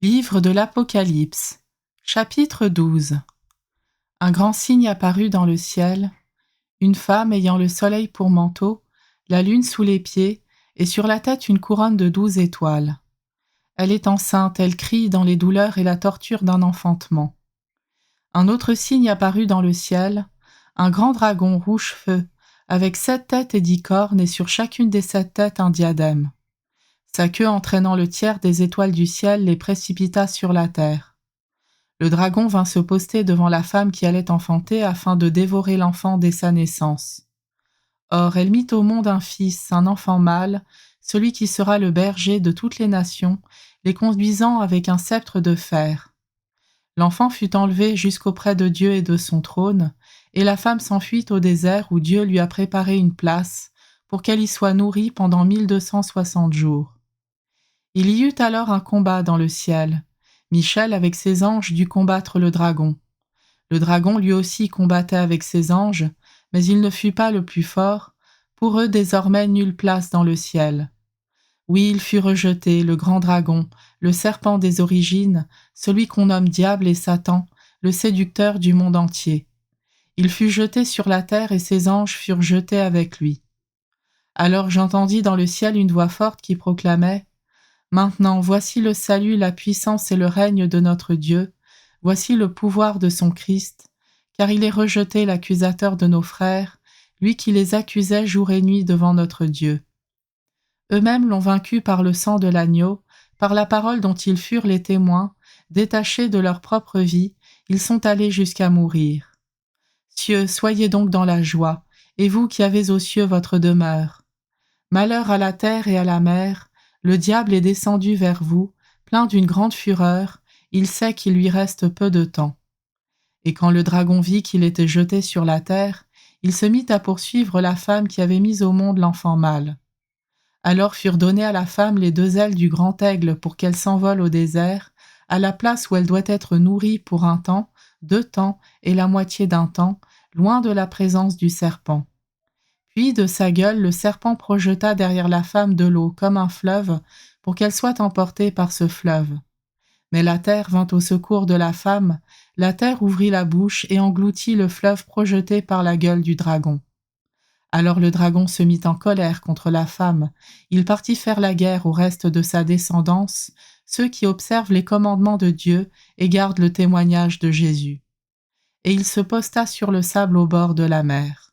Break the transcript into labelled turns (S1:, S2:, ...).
S1: Livre de l'Apocalypse, chapitre 12. Un grand signe apparut dans le ciel, une femme ayant le soleil pour manteau, la lune sous les pieds, et sur la tête une couronne de 12 étoiles. Elle est enceinte, elle crie dans les douleurs et la torture d'un enfantement. Un autre signe apparut dans le ciel, un grand dragon rouge feu, avec 7 têtes et 10 cornes, et sur chacune des 7 têtes un diadème. Sa queue entraînant le tiers des étoiles du ciel les précipita sur la terre. Le dragon vint se poster devant la femme qui allait enfanter afin de dévorer l'enfant dès sa naissance. Or elle mit au monde un fils, un enfant mâle, celui qui sera le berger de toutes les nations, les conduisant avec un sceptre de fer. L'enfant fut enlevé jusqu'auprès de Dieu et de son trône, et la femme s'enfuit au désert où Dieu lui a préparé une place, pour qu'elle y soit nourrie pendant 1260 jours. Il y eut alors un combat dans le ciel. Michel avec ses anges dut combattre le dragon. Le dragon lui aussi combattait avec ses anges, mais il ne fut pas le plus fort. Pour eux désormais nulle place dans le ciel. Oui, il fut rejeté, le grand dragon, le serpent des origines, celui qu'on nomme diable et Satan, le séducteur du monde entier. Il fut jeté sur la terre et ses anges furent jetés avec lui. Alors j'entendis dans le ciel une voix forte qui proclamait: Maintenant, voici le salut, la puissance et le règne de notre Dieu, voici le pouvoir de son Christ, car il est rejeté l'accusateur de nos frères, lui qui les accusait jour et nuit devant notre Dieu. Eux-mêmes l'ont vaincu par le sang de l'agneau, par la parole dont ils furent les témoins, détachés de leur propre vie, ils sont allés jusqu'à mourir. Cieux, soyez donc dans la joie, et vous qui avez aux cieux votre demeure. Malheur à la terre et à la mer, le diable est descendu vers vous, plein d'une grande fureur, il sait qu'il lui reste peu de temps. Et quand le dragon vit qu'il était jeté sur la terre, il se mit à poursuivre la femme qui avait mis au monde l'enfant mâle. Alors furent données à la femme les 2 ailes du grand aigle pour qu'elle s'envole au désert, à la place où elle doit être nourrie pour un temps, 2 temps et la moitié d'un temps, loin de la présence du serpent. Puis de sa gueule, le serpent projeta derrière la femme de l'eau comme un fleuve, pour qu'elle soit emportée par ce fleuve. Mais la terre vint au secours de la femme, la terre ouvrit la bouche et engloutit le fleuve projeté par la gueule du dragon. Alors le dragon se mit en colère contre la femme, il partit faire la guerre au reste de sa descendance, ceux qui observent les commandements de Dieu et gardent le témoignage de Jésus. Et il se posta sur le sable au bord de la mer.